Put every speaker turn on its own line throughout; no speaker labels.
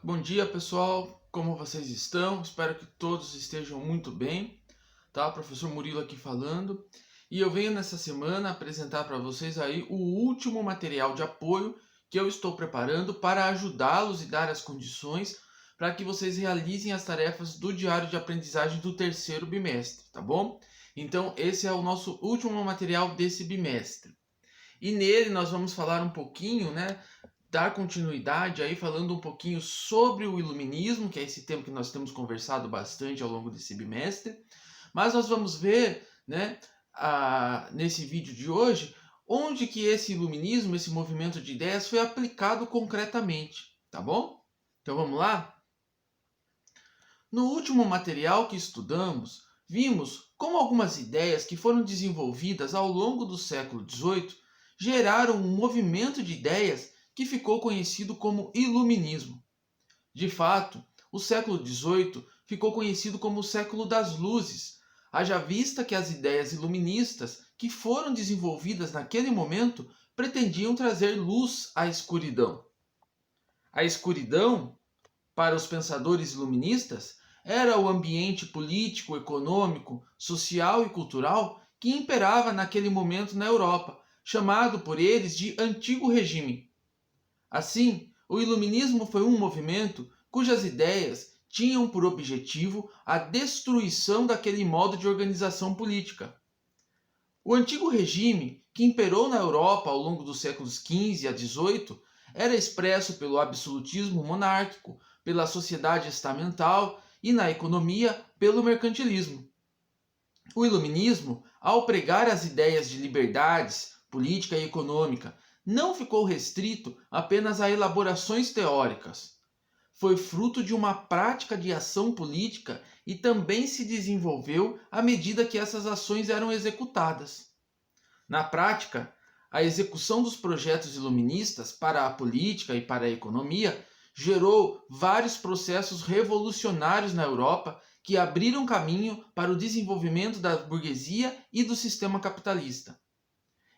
Bom dia, pessoal. Como vocês estão? Espero que todos estejam muito bem. Tá? Professor Murilo aqui falando. E eu venho nessa semana apresentar para vocês aí o último material de apoio que eu estou preparando para ajudá-los e dar as condições para que vocês realizem as tarefas do diário de aprendizagem do terceiro bimestre, tá bom? Então, esse é o nosso último material desse bimestre. E nele nós vamos falar um pouquinho, né, dar continuidade aí falando um pouquinho sobre o iluminismo, que é esse tema que nós temos conversado bastante ao longo desse bimestre. Mas nós vamos ver, né, nesse vídeo de hoje, onde que esse iluminismo, esse movimento de ideias foi aplicado concretamente, tá bom? Então vamos lá? No último material que estudamos, vimos como algumas ideias que foram desenvolvidas ao longo do século XVIII geraram um movimento de ideias que ficou conhecido como Iluminismo. De fato, o século XVIII ficou conhecido como o século das luzes, haja vista que as ideias iluministas que foram desenvolvidas naquele momento pretendiam trazer luz à escuridão. A escuridão, para os pensadores iluministas, era o ambiente político, econômico, social e cultural que imperava naquele momento na Europa, chamado por eles de Antigo Regime. Assim, o Iluminismo foi um movimento cujas ideias tinham por objetivo a destruição daquele modo de organização política. O Antigo Regime, que imperou na Europa ao longo dos séculos XV a XVIII, era expresso pelo absolutismo monárquico, pela sociedade estamental e, na economia, pelo mercantilismo. O Iluminismo, ao pregar as ideias de liberdades política e econômica, não ficou restrito apenas a elaborações teóricas. Foi fruto de uma prática de ação política e também se desenvolveu à medida que essas ações eram executadas. Na prática, a execução dos projetos iluministas para a política e para a economia gerou vários processos revolucionários na Europa que abriram caminho para o desenvolvimento da burguesia e do sistema capitalista.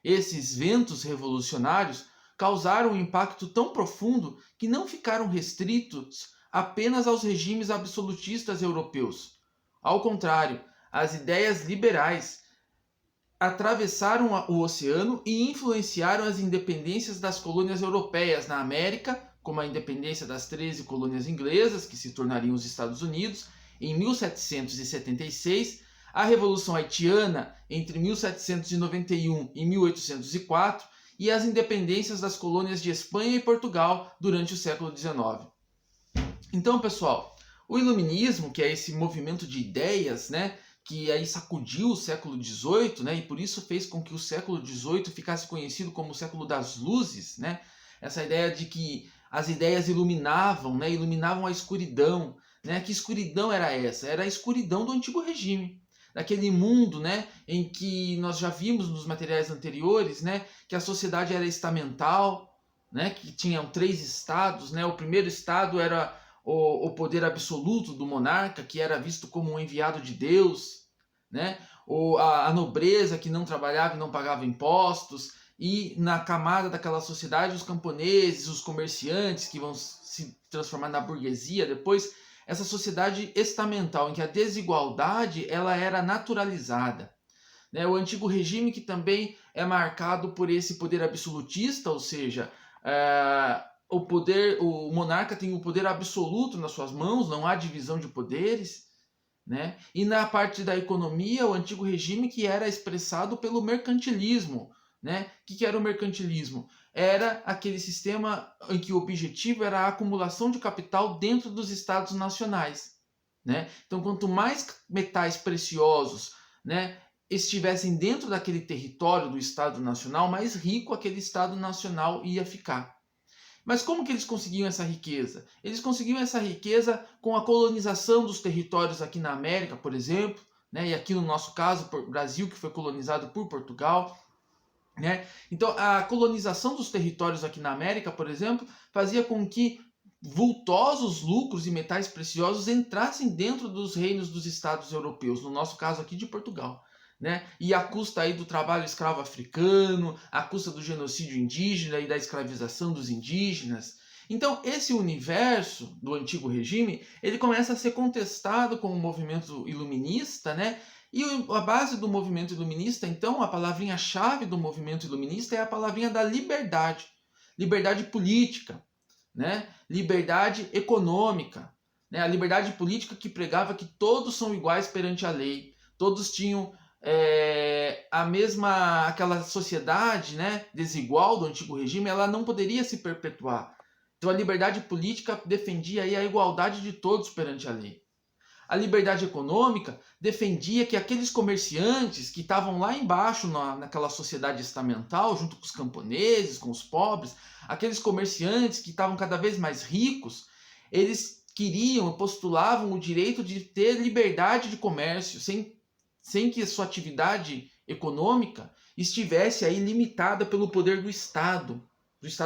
Esses ventos revolucionários causaram um impacto tão profundo que não ficaram restritos apenas aos regimes absolutistas europeus. Ao contrário, as ideias liberais atravessaram o oceano e influenciaram as independências das colônias europeias na América, como a independência das 13 colônias inglesas, que se tornariam os Estados Unidos, em 1776, a Revolução Haitiana entre 1791 e 1804 e as independências das colônias de Espanha e Portugal durante o século XIX. Então, pessoal, o Iluminismo, que é esse movimento de ideias, né, que aí sacudiu o século XVIII, né, e por isso fez com que o século XVIII ficasse conhecido como o século das luzes, né, essa ideia de que as ideias iluminavam, né, iluminavam a escuridão, né, que escuridão era essa? Era a escuridão do Antigo Regime, daquele mundo, né, em que nós já vimos nos materiais anteriores, né, que a sociedade era estamental, né, que tinham 3 estados, né, o primeiro estado era o poder absoluto do monarca, que era visto como um enviado de Deus, né? Ou a nobreza que não trabalhava e não pagava impostos, e na camada daquela sociedade os camponeses, os comerciantes que vão se transformar na burguesia depois, essa sociedade estamental em que a desigualdade ela era naturalizada. Né? O Antigo Regime que também é marcado por esse poder absolutista, ou seja, o monarca tem o poder absoluto nas suas mãos, não há divisão de poderes, né? E na parte da economia, o Antigo Regime que era expressado pelo mercantilismo, né? O que era o mercantilismo? Era aquele sistema em que o objetivo era a acumulação de capital dentro dos estados nacionais, né? Então, quanto mais metais preciosos, né, estivessem dentro daquele território do estado nacional, mais rico aquele estado nacional ia ficar. Mas como que eles conseguiam essa riqueza? Eles conseguiam essa riqueza com a colonização dos territórios aqui na América, por exemplo, né? E aqui no nosso caso, o Brasil, que foi colonizado por Portugal. Né? Então, a colonização dos territórios aqui na América, por exemplo, fazia com que vultosos lucros e metais preciosos entrassem dentro dos reinos dos estados europeus, no nosso caso aqui de Portugal. Né? E à custa aí do trabalho escravo africano, à custa do genocídio indígena e da escravização dos indígenas. Então, esse universo do antigo regime, ele começa a ser contestado com o movimento iluminista, né? E a base do movimento iluminista, então, a palavrinha-chave do movimento iluminista é a palavrinha da liberdade. Liberdade política, né? Liberdade econômica, né? A liberdade política que pregava que todos são iguais perante a lei, todos tinham a mesma, aquela sociedade, né, desigual do antigo regime, ela não poderia se perpetuar. Então a liberdade política defendia aí a igualdade de todos perante a lei. A liberdade econômica defendia que aqueles comerciantes que estavam lá embaixo naquela sociedade estamental, junto com os camponeses, com os pobres, aqueles comerciantes que estavam cada vez mais ricos, eles queriam, postulavam o direito de ter liberdade de comércio, sem que a sua atividade econômica estivesse aí limitada pelo poder do Estado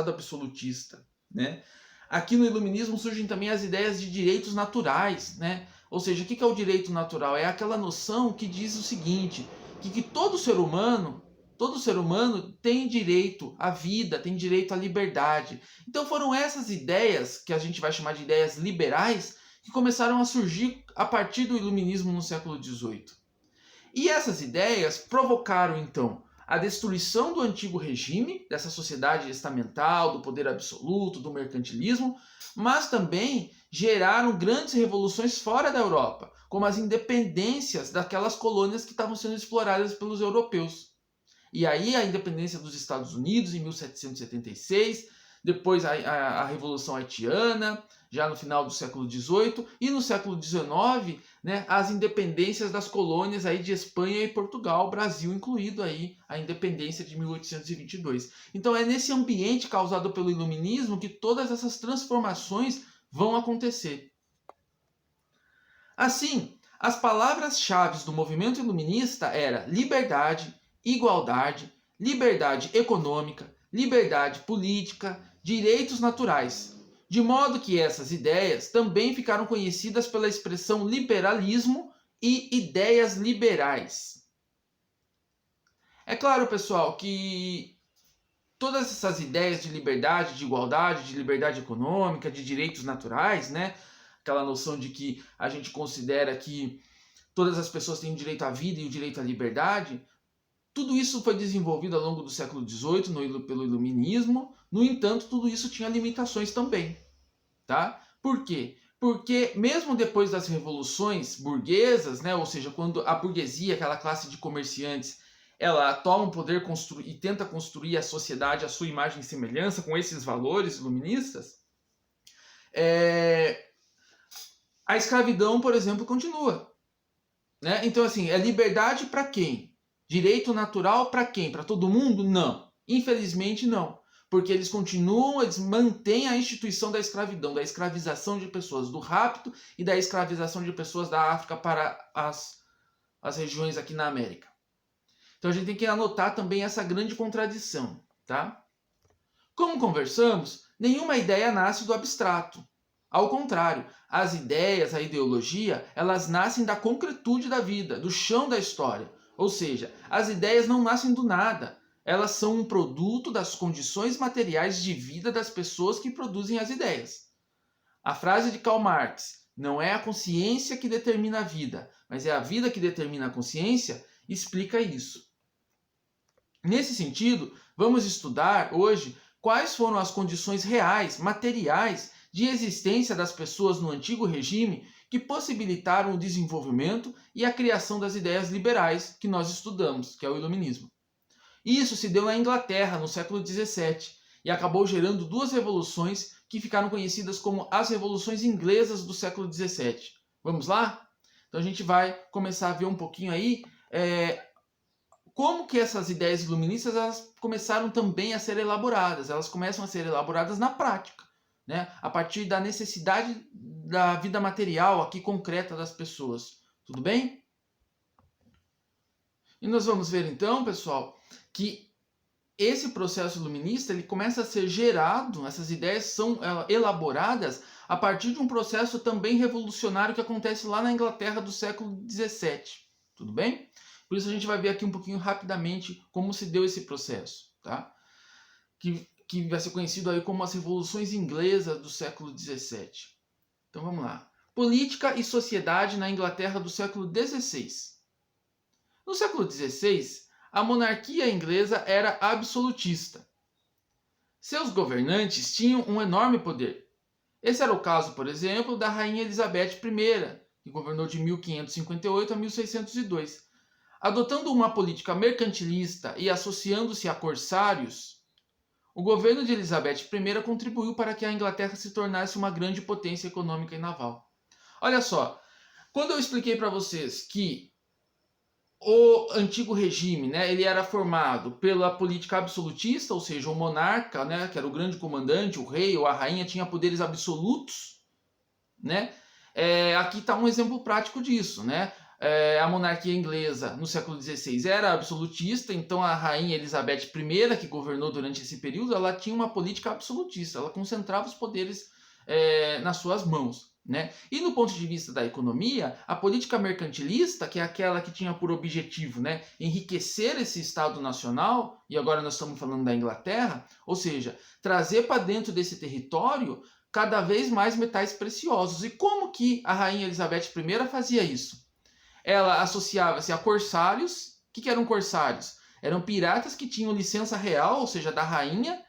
absolutista, né? Aqui no iluminismo surgem também as ideias de direitos naturais, né? Ou seja, o que é o direito natural? É aquela noção que diz o seguinte, que todo ser humano tem direito à vida, tem direito à liberdade. Então foram essas ideias, que a gente vai chamar de ideias liberais, que começaram a surgir a partir do iluminismo no século XVIII. E essas ideias provocaram, então, a destruição do antigo regime, dessa sociedade estamental, do poder absoluto, do mercantilismo, mas também geraram grandes revoluções fora da Europa, como as independências daquelas colônias que estavam sendo exploradas pelos europeus. E aí a independência dos Estados Unidos em 1776, depois a Revolução Haitiana, já no final do século XVIII, e no século XIX, né, as independências das colônias aí de Espanha e Portugal, Brasil incluído aí, a independência de 1822. Então é nesse ambiente causado pelo iluminismo que todas essas transformações vão acontecer. Assim, as palavras-chave do movimento iluminista eram liberdade, igualdade, liberdade econômica, liberdade política, direitos naturais. De modo que essas ideias também ficaram conhecidas pela expressão liberalismo e ideias liberais. É claro, pessoal, que todas essas ideias de liberdade, de igualdade, de liberdade econômica, de direitos naturais, né? Aquela noção de que a gente considera que todas as pessoas têm o direito à vida e o direito à liberdade, tudo isso foi desenvolvido ao longo do século XVIII pelo iluminismo. No entanto, tudo isso tinha limitações também. Tá? Por quê? Porque mesmo depois das revoluções burguesas, né, ou seja, quando a burguesia, aquela classe de comerciantes, ela toma o poder e tenta construir a sociedade à sua imagem e semelhança com esses valores iluministas, a escravidão, por exemplo, continua. Né? Então, assim, é liberdade para quem? Direito natural para quem? Para todo mundo? Não. Infelizmente, não. Porque eles mantêm a instituição da escravidão, da escravização de pessoas, do rapto e da escravização de pessoas da África para as regiões aqui na América. Então a gente tem que anotar também essa grande contradição, tá? Como conversamos, nenhuma ideia nasce do abstrato. Ao contrário, as ideias, a ideologia, elas nascem da concretude da vida, do chão da história. Ou seja, as ideias não nascem do nada. Elas são um produto das condições materiais de vida das pessoas que produzem as ideias. A frase de Karl Marx, não é a consciência que determina a vida, mas é a vida que determina a consciência, explica isso. Nesse sentido, vamos estudar hoje quais foram as condições reais, materiais, de existência das pessoas no antigo regime que possibilitaram o desenvolvimento e a criação das ideias liberais que nós estudamos, que é o iluminismo. Isso se deu na Inglaterra, no século XVII, e acabou gerando duas revoluções que ficaram conhecidas como as revoluções inglesas do século XVII. Vamos lá? Então a gente vai começar a ver um pouquinho aí como que essas ideias iluministas elas começaram também a ser elaboradas. Elas começam a ser elaboradas na prática, né? A partir da necessidade da vida material aqui concreta das pessoas. Tudo bem? E nós vamos ver então, pessoal, que esse processo iluminista ele começa a ser gerado, essas ideias são elaboradas a partir de um processo também revolucionário que acontece lá na Inglaterra do século XVII. Tudo bem? Por isso a gente vai ver aqui um pouquinho rapidamente como se deu esse processo, tá? Que que vai ser conhecido aí como as revoluções inglesas do século XVII. Então vamos lá. Política e sociedade na Inglaterra do século XVI. No século XVI, a monarquia inglesa era absolutista. Seus governantes tinham um enorme poder. Esse era o caso, por exemplo, da rainha Elizabeth I, que governou de 1558 a 1602. Adotando uma política mercantilista e associando-se a corsários, o governo de Elizabeth I contribuiu para que a Inglaterra se tornasse uma grande potência econômica e naval. Olha só, quando eu expliquei para vocês que o antigo regime, né, ele era formado pela política absolutista, ou seja, o monarca, né, que era o grande comandante, o rei ou a rainha, tinha poderes absolutos, né? Aqui está um exemplo prático disso, né? A monarquia inglesa no século XVI era absolutista, então a rainha Elizabeth I, que governou durante esse período, ela tinha uma política absolutista, ela concentrava os poderes nas suas mãos. Né? E no ponto de vista da economia, a política mercantilista, que é aquela que tinha por objetivo, né, enriquecer esse Estado nacional, e agora nós estamos falando da Inglaterra, ou seja, trazer para dentro desse território cada vez mais metais preciosos. E como que a rainha Elizabeth I fazia isso? Ela associava-se a corsários. O que eram corsários? Eram piratas que tinham licença real, ou seja, da rainha,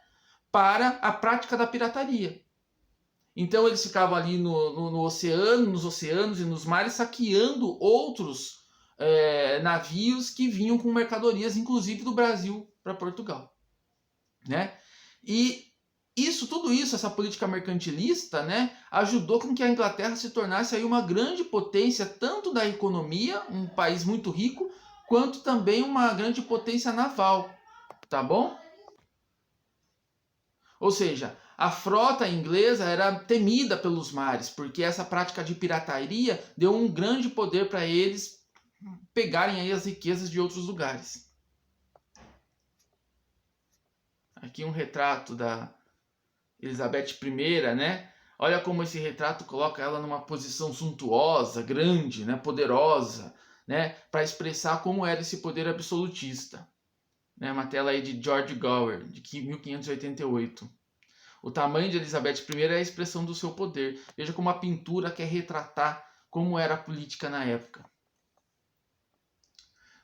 para a prática da pirataria. Então eles ficavam ali no oceano, nos oceanos e nos mares, saqueando outros navios que vinham com mercadorias, inclusive do Brasil para Portugal. Né? E tudo isso, essa política mercantilista, né, ajudou com que a Inglaterra se tornasse aí uma grande potência, tanto da economia, um país muito rico, quanto também uma grande potência naval. Tá bom? Ou seja, a frota inglesa era temida pelos mares, porque essa prática de pirataria deu um grande poder para eles pegarem aí as riquezas de outros lugares. Aqui um retrato da Elizabeth I, né? Olha como esse retrato coloca ela numa posição suntuosa, grande, né? Poderosa, né? Para expressar como era esse poder absolutista. Né? Uma tela aí de George Gower, de 1588. O tamanho de Elizabeth I é a expressão do seu poder. Veja como a pintura quer retratar como era a política na época.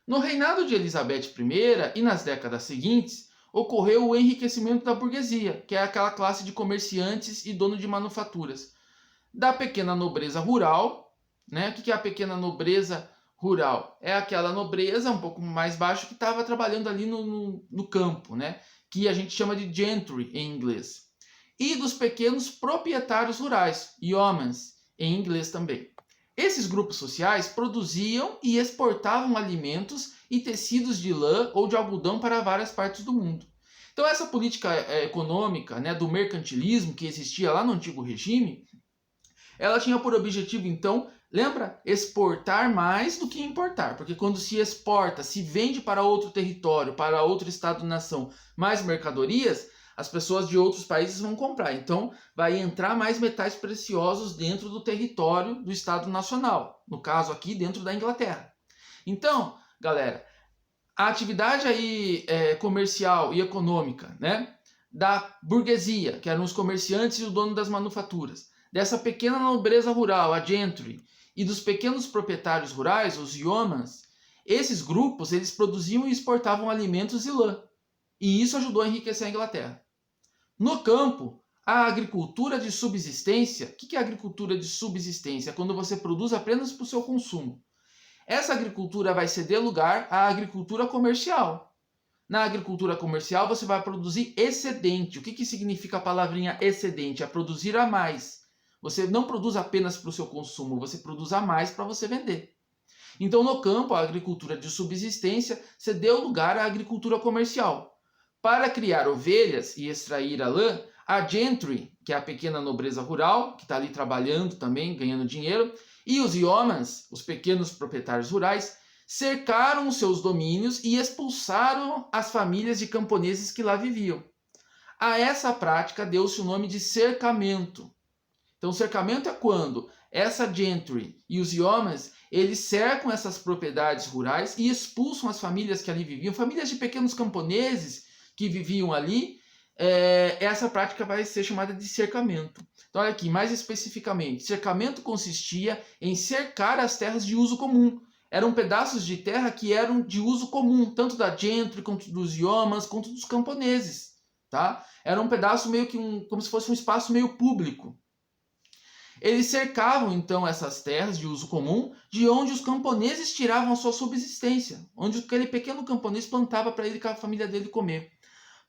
No reinado de Elizabeth I e nas décadas seguintes, ocorreu o enriquecimento da burguesia, que é aquela classe de comerciantes e dono de manufaturas. Da pequena nobreza rural, né? O que é a pequena nobreza rural? É aquela nobreza um pouco mais baixa que estava trabalhando ali no campo, né? Que a gente chama de gentry em inglês. E dos pequenos proprietários rurais, yeomen, em inglês também. Esses grupos sociais produziam e exportavam alimentos e tecidos de lã ou de algodão para várias partes do mundo. Então essa política econômica, né, do mercantilismo que existia lá no antigo regime, ela tinha por objetivo, então, lembra? Exportar mais do que importar. Porque quando se exporta, se vende para outro território, para outro estado-nação, mais mercadorias, as pessoas de outros países vão comprar. Então, vai entrar mais metais preciosos dentro do território do Estado Nacional. No caso aqui, dentro da Inglaterra. Então, galera, a atividade aí comercial e econômica, né, da burguesia, que eram os comerciantes e o dono das manufaturas, dessa pequena nobreza rural, a gentry, e dos pequenos proprietários rurais, os yeomen, esses grupos eles produziam e exportavam alimentos e lã. E isso ajudou a enriquecer a Inglaterra. No campo, a agricultura de subsistência. O que é agricultura de subsistência? É quando você produz apenas para o seu consumo. Essa agricultura vai ceder lugar à agricultura comercial. Na agricultura comercial, você vai produzir excedente. O que significa a palavrinha excedente? É produzir a mais. Você não produz apenas para o seu consumo, você produz a mais para você vender. Então, no campo, a agricultura de subsistência cedeu lugar à agricultura comercial. Para criar ovelhas e extrair a lã, a gentry, que é a pequena nobreza rural, que está ali trabalhando também, ganhando dinheiro, e os yeomen, os pequenos proprietários rurais, cercaram os seus domínios e expulsaram as famílias de camponeses que lá viviam. A essa prática deu-se o nome de cercamento. Então, cercamento é quando essa gentry e os yeomen, eles cercam essas propriedades rurais e expulsam as famílias que ali viviam, famílias de pequenos camponeses que viviam ali, essa prática vai ser chamada de cercamento. Então, olha aqui, mais especificamente, cercamento consistia em cercar as terras de uso comum. Eram pedaços de terra que eram de uso comum, tanto da gentry, quanto dos iomas, quanto dos camponeses. Tá? Era um pedaço meio que como se fosse um espaço meio público. Eles cercavam, então, essas terras de uso comum, de onde os camponeses tiravam a sua subsistência, onde aquele pequeno camponês plantava para ele e a família dele comer,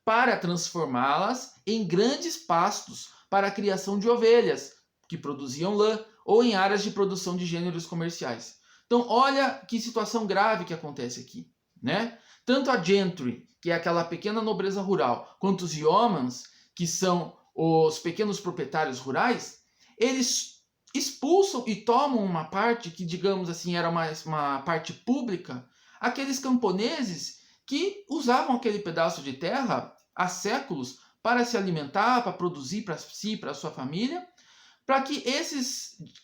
para transformá-las em grandes pastos para a criação de ovelhas, que produziam lã, ou em áreas de produção de gêneros comerciais. Então, olha que situação grave que acontece aqui, né? Tanto a gentry, que é aquela pequena nobreza rural, quanto os yeomans, que são os pequenos proprietários rurais, eles expulsam e tomam uma parte que, digamos assim, era uma parte pública, aqueles camponeses que usavam aquele pedaço de terra há séculos para se alimentar, para produzir para si, para sua família, para que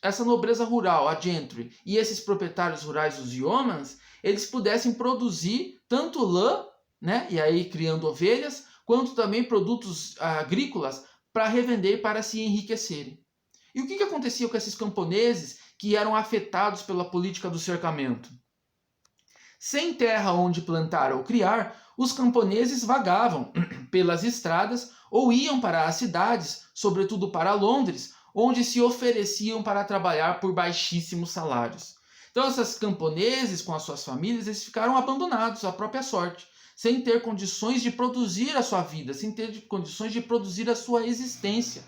essa nobreza rural, a gentry, e esses proprietários rurais, os yeomans, eles pudessem produzir tanto lã, né, e aí criando ovelhas, quanto também produtos agrícolas para revender e para se enriquecerem. E o que acontecia com esses camponeses que eram afetados pela política do cercamento? Sem terra onde plantar ou criar, os camponeses vagavam pelas estradas ou iam para as cidades, sobretudo para Londres, onde se ofereciam para trabalhar por baixíssimos salários. Então, esses camponeses, com as suas famílias, eles ficaram abandonados à própria sorte, sem ter condições de produzir a sua vida, sem ter condições de produzir a sua existência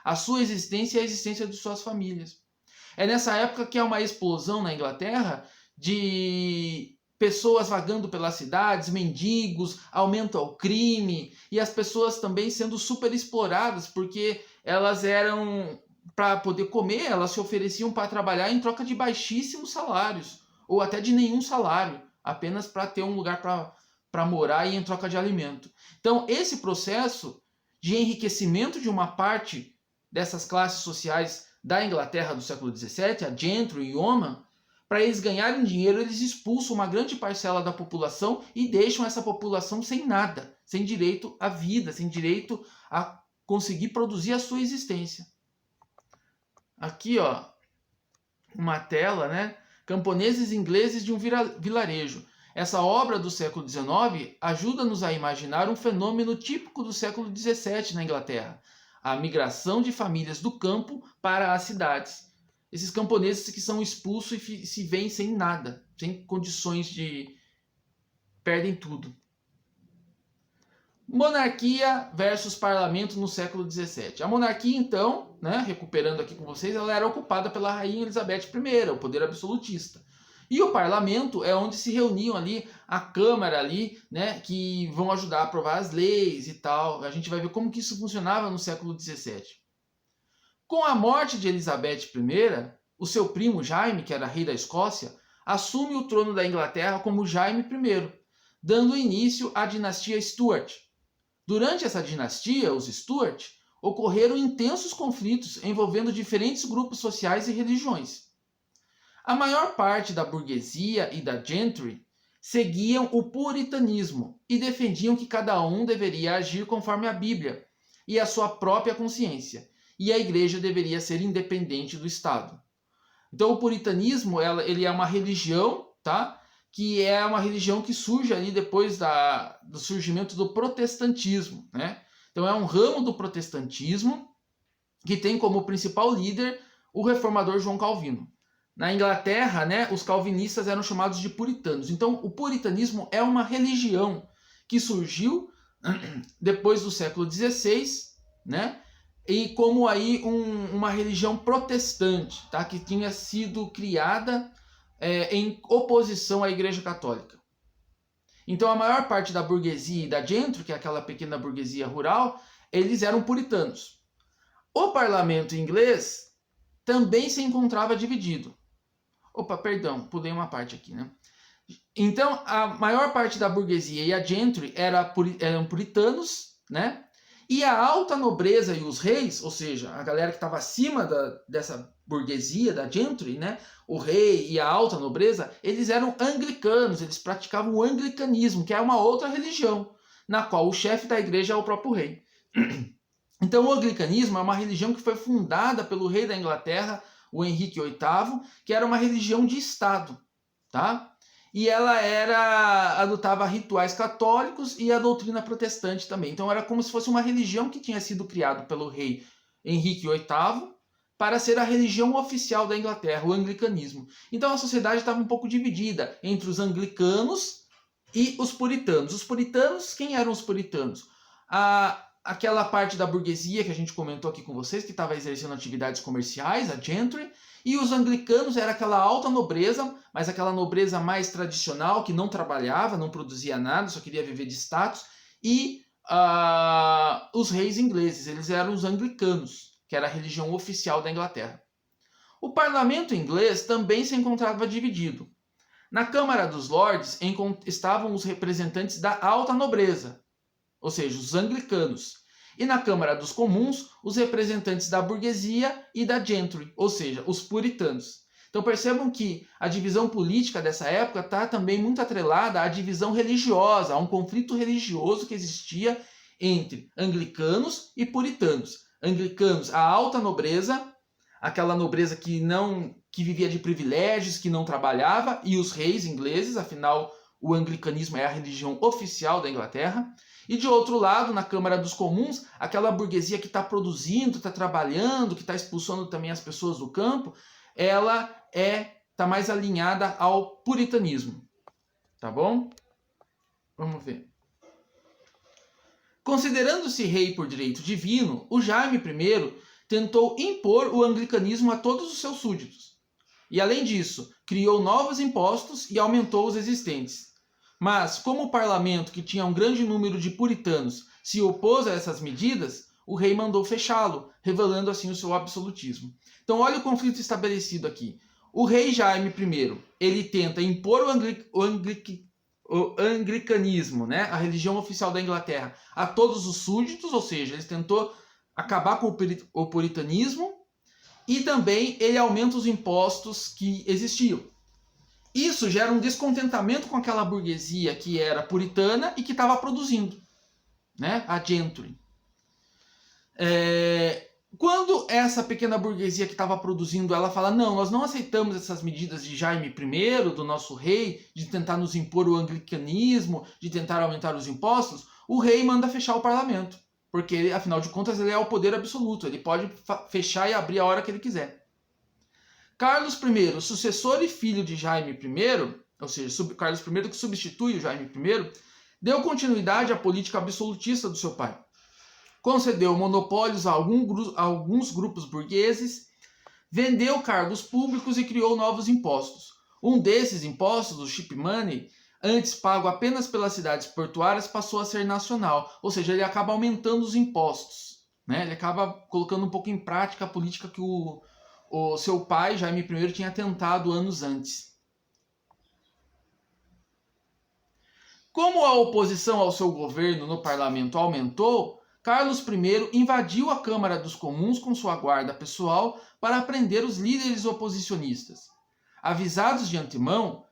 e a existência de suas famílias. É nessa época que há uma explosão na Inglaterra de pessoas vagando pelas cidades, mendigos, aumenta o crime e as pessoas também sendo super exploradas porque elas eram, para poder comer, elas se ofereciam para trabalhar em troca de baixíssimos salários ou até de nenhum salário, apenas para ter um lugar para morar e em troca de alimento. Então, esse processo de enriquecimento de uma parte dessas classes sociais da Inglaterra do século XVII, a gentry e o yeoman, para eles ganharem dinheiro, eles expulsam uma grande parcela da população e deixam essa população sem nada, sem direito à vida, sem direito a conseguir produzir a sua existência. Aqui, ó, uma tela, né? Camponeses ingleses de um vilarejo. Essa obra do século XIX ajuda-nos a imaginar um fenômeno típico do século XVII na Inglaterra, a migração de famílias do campo para as cidades. Esses camponeses que são expulsos e se veem sem nada, sem condições de... perdem tudo. Monarquia versus parlamento no século XVII. A monarquia, então, né, recuperando aqui com vocês, ela era ocupada pela rainha Elizabeth I, o poder absolutista. E o parlamento é onde se reuniam ali, a Câmara ali, né, que vão ajudar a aprovar as leis e tal. A gente vai ver como que isso funcionava no século XVII. Com a morte de Elizabeth I, o seu primo Jaime, que era rei da Escócia, assume o trono da Inglaterra como Jaime I, dando início à dinastia Stuart. Durante essa dinastia, os Stuart, ocorreram intensos conflitos envolvendo diferentes grupos sociais e religiões. A maior parte da burguesia e da gentry seguiam o puritanismo e defendiam que cada um deveria agir conforme a Bíblia e a sua própria consciência, e a igreja deveria ser independente do Estado. Então o puritanismo ele é uma religião, tá? Que é uma religião que surge ali depois do surgimento do protestantismo, né? Então é um ramo do protestantismo que tem como principal líder o reformador João Calvino. Na Inglaterra, né, os calvinistas eram chamados de puritanos. Então o puritanismo é uma religião que surgiu depois do século XVI, né? E como aí uma religião protestante, tá? Que tinha sido criada em oposição à Igreja Católica. Então a maior parte da burguesia e da gentry, que é aquela pequena burguesia rural, eles eram puritanos. O parlamento inglês também se encontrava dividido. Opa, perdão, pulei uma parte aqui, né? Então a maior parte da burguesia e a gentry eram puritanos, né? E a alta nobreza e os reis, ou seja, a galera que estava acima dessa burguesia, da gentry, né? O rei e a alta nobreza, eles eram anglicanos, eles praticavam o anglicanismo, que é uma outra religião, na qual o chefe da igreja é o próprio rei. Então o anglicanismo é uma religião que foi fundada pelo rei da Inglaterra, o Henrique VIII, que era uma religião de Estado, tá? E ela adotava rituais católicos e a doutrina protestante também. Então era como se fosse uma religião que tinha sido criada pelo rei Henrique VIII para ser a religião oficial da Inglaterra, o anglicanismo. Então a sociedade estava um pouco dividida entre os anglicanos e os puritanos. Os puritanos, quem eram os puritanos? Aquela parte da burguesia que a gente comentou aqui com vocês, que estava exercendo atividades comerciais, a gentry, e os anglicanos era aquela alta nobreza, mas aquela nobreza mais tradicional, que não trabalhava, não produzia nada, só queria viver de status, e os reis ingleses, eles eram os anglicanos, que era a religião oficial da Inglaterra. O parlamento inglês também se encontrava dividido. Na Câmara dos Lordes estavam os representantes da alta nobreza, ou seja, os anglicanos. E na Câmara dos Comuns, os representantes da burguesia e da gentry, ou seja, os puritanos. Então percebam que a divisão política dessa época está também muito atrelada à divisão religiosa, a um conflito religioso que existia entre anglicanos e puritanos. Anglicanos, a alta nobreza, aquela nobreza que vivia de privilégios, que não trabalhava, e os reis ingleses, afinal o anglicanismo é a religião oficial da Inglaterra. E de outro lado, na Câmara dos Comuns, aquela burguesia que está produzindo, está trabalhando, que está expulsando também as pessoas do campo, ela está mais alinhada ao puritanismo. Tá bom? Vamos ver. Considerando-se rei por direito divino, o Jaime I tentou impor o anglicanismo a todos os seus súditos. E além disso, criou novos impostos e aumentou os existentes. Mas, como o parlamento, que tinha um grande número de puritanos, se opôs a essas medidas, o rei mandou fechá-lo, revelando assim o seu absolutismo. Então, olha o conflito estabelecido aqui. O rei Jaime I, ele tenta impor o anglicanismo, né, a religião oficial da Inglaterra, a todos os súditos, ou seja, ele tentou acabar com o puritanismo, e também ele aumenta os impostos que existiam. Isso gera um descontentamento com aquela burguesia que era puritana e que estava produzindo, né? A gentry. Quando essa pequena burguesia que estava produzindo, ela fala, não, nós não aceitamos essas medidas de Jaime I, do nosso rei, de tentar nos impor o anglicanismo, de tentar aumentar os impostos, o rei manda fechar o parlamento. Porque, ele, afinal de contas, ele é o poder absoluto, ele pode fechar e abrir a hora que ele quiser. Carlos I, sucessor e filho de Jaime I, ou seja, Carlos I que substitui o Jaime I, deu continuidade à política absolutista do seu pai. Concedeu monopólios a alguns grupos burgueses, vendeu cargos públicos e criou novos impostos. Um desses impostos, o ship money, antes pago apenas pelas cidades portuárias, passou a ser nacional, ou seja, ele acaba aumentando os impostos, né? Ele acaba colocando um pouco em prática a política que o seu pai, Jaime I, tinha tentado anos antes. Como a oposição ao seu governo no parlamento aumentou, Carlos I invadiu a Câmara dos Comuns com sua guarda pessoal para prender os líderes oposicionistas. Avisados de antemão,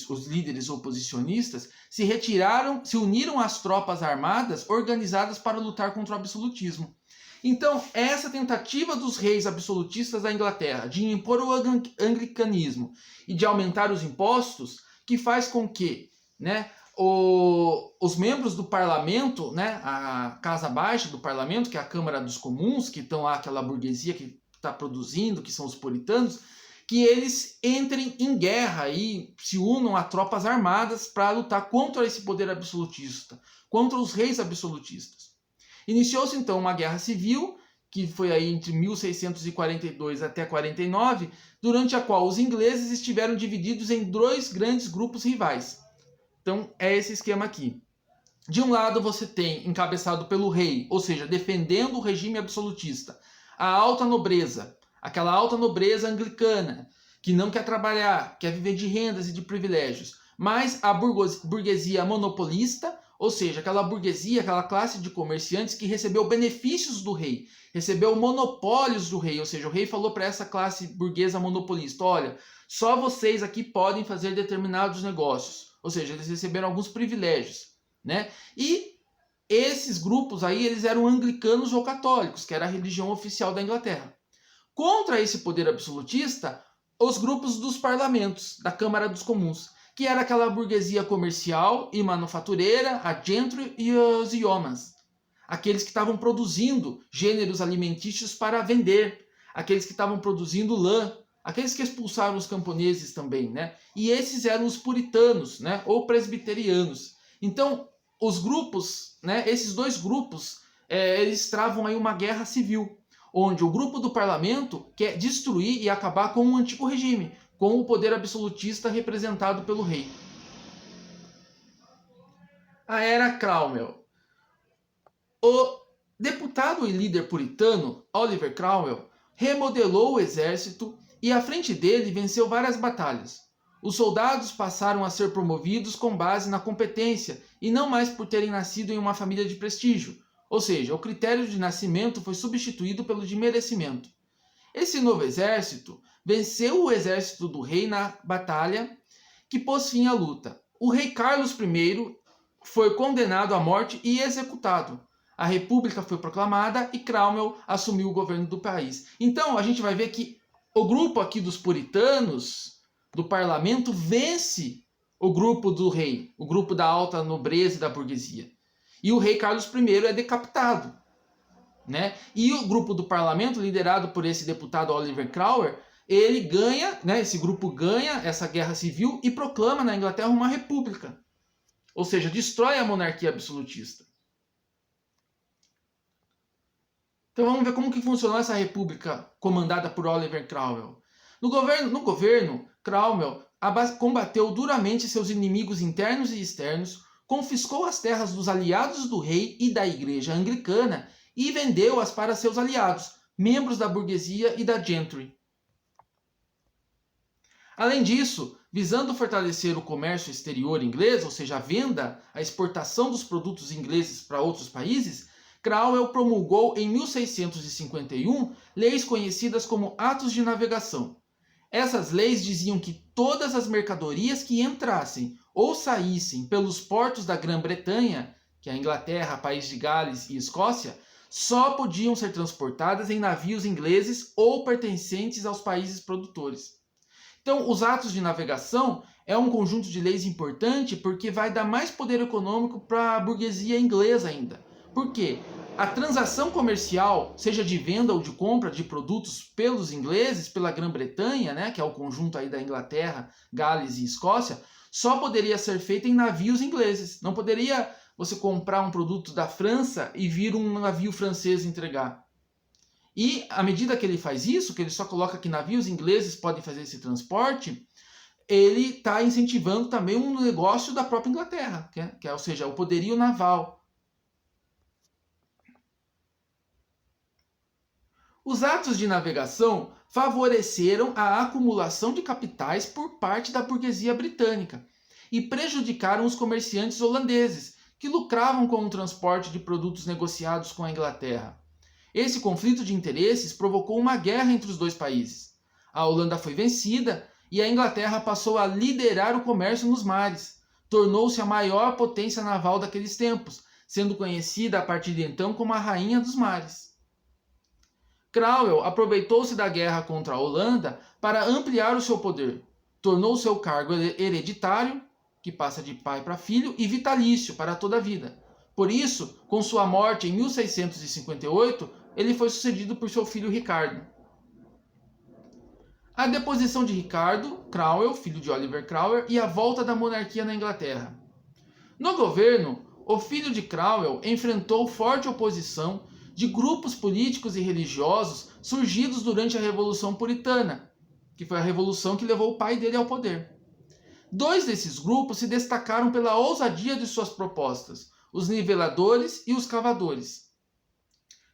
os líderes oposicionistas, se uniram às tropas armadas organizadas para lutar contra o absolutismo. Então, essa tentativa dos reis absolutistas da Inglaterra de impor o anglicanismo e de aumentar os impostos, que faz com que, né, os membros do parlamento, né, a casa baixa do parlamento, que é a Câmara dos Comuns, que estão lá, aquela burguesia que está produzindo, que são os puritanos, que eles entrem em guerra e se unam a tropas armadas para lutar contra esse poder absolutista, contra os reis absolutistas. Iniciou-se então uma guerra civil, que foi aí entre 1642 até 49, durante a qual os ingleses estiveram divididos em dois grandes grupos rivais. Então é esse esquema aqui. De um lado você tem, encabeçado pelo rei, ou seja, defendendo o regime absolutista, a alta nobreza, aquela alta nobreza anglicana, que não quer trabalhar, quer viver de rendas e de privilégios, mas a burguesia monopolista, ou seja, aquela burguesia, aquela classe de comerciantes que recebeu benefícios do rei, recebeu monopólios do rei, ou seja, o rei falou para essa classe burguesa monopolista, olha, só vocês aqui podem fazer determinados negócios, ou seja, eles receberam alguns privilégios, né? E Esses grupos aí, eles eram anglicanos ou católicos, que era a religião oficial da Inglaterra. Contra esse poder absolutista, os grupos dos parlamentos, da Câmara dos Comuns, que era aquela burguesia comercial e manufatureira, a gentry e os yeomas. Aqueles que estavam produzindo gêneros alimentícios para vender, aqueles que estavam produzindo lã, aqueles que expulsaram os camponeses também, né? E esses eram os puritanos, né? Ou presbiterianos. Então, os grupos, né? Esses dois grupos, eles travam aí uma guerra civil, onde o grupo do parlamento quer destruir e acabar com o antigo regime, com o poder absolutista representado pelo rei. A Era Cromwell. O deputado e líder puritano Oliver Cromwell remodelou o exército e à frente dele venceu várias batalhas. Os soldados passaram a ser promovidos com base na competência e não mais por terem nascido em uma família de prestígio, ou seja, o critério de nascimento foi substituído pelo de merecimento. Esse novo exército venceu o exército do rei na batalha que pôs fim à luta. O rei Carlos I foi condenado à morte e executado. A república foi proclamada e Cromwell assumiu o governo do país. Então a gente vai ver que o grupo aqui dos puritanos, do parlamento, vence o grupo do rei, o grupo da alta nobreza e da burguesia. E o rei Carlos I é decapitado, né? E o grupo do parlamento, liderado por esse deputado Oliver Cromwell, ele ganha, né? Esse grupo ganha essa guerra civil e proclama na Inglaterra uma república. Ou seja, destrói a monarquia absolutista. Então vamos ver como que funcionou essa república comandada por Oliver Cromwell. No governo, Cromwell combateu duramente seus inimigos internos e externos, confiscou as terras dos aliados do rei e da igreja anglicana e vendeu-as para seus aliados, membros da burguesia e da gentry. Além disso, visando fortalecer o comércio exterior inglês, ou seja, a venda, a exportação dos produtos ingleses para outros países, Cromwell promulgou em 1651 leis conhecidas como Atos de Navegação. Essas leis diziam que todas as mercadorias que entrassem ou saíssem pelos portos da Grã-Bretanha, que é a Inglaterra, País de Gales e Escócia, só podiam ser transportadas em navios ingleses ou pertencentes aos países produtores. Então, os Atos de Navegação é um conjunto de leis importante porque vai dar mais poder econômico para a burguesia inglesa ainda. Por quê? A transação comercial, seja de venda ou de compra de produtos pelos ingleses, pela Grã-Bretanha, né, que é o conjunto aí da Inglaterra, Gales e Escócia, só poderia ser feita em navios ingleses. Não poderia você comprar um produto da França e vir um navio francês entregar. E à medida que ele faz isso, que ele só coloca que navios ingleses podem fazer esse transporte, ele está incentivando também um negócio da própria Inglaterra, ou seja, o poderio naval. Os atos de navegação favoreceram a acumulação de capitais por parte da burguesia britânica e prejudicaram os comerciantes holandeses, que lucravam com o transporte de produtos negociados com a Inglaterra. Esse conflito de interesses provocou uma guerra entre os dois países. A Holanda foi vencida e a Inglaterra passou a liderar o comércio nos mares. Tornou-se a maior potência naval daqueles tempos, sendo conhecida a partir de então como a Rainha dos Mares. Cromwell aproveitou-se da guerra contra a Holanda para ampliar o seu poder. Tornou seu cargo hereditário, que passa de pai para filho, e vitalício para toda a vida. Por isso, com sua morte em 1658, ele foi sucedido por seu filho Ricardo. A deposição de Ricardo, Cromwell, filho de Oliver Cromwell, e a volta da monarquia na Inglaterra. No governo, o filho de Cromwell enfrentou forte oposição de grupos políticos e religiosos surgidos durante a Revolução Puritana, que foi a revolução que levou o pai dele ao poder. Dois desses grupos se destacaram pela ousadia de suas propostas, os niveladores e os cavadores.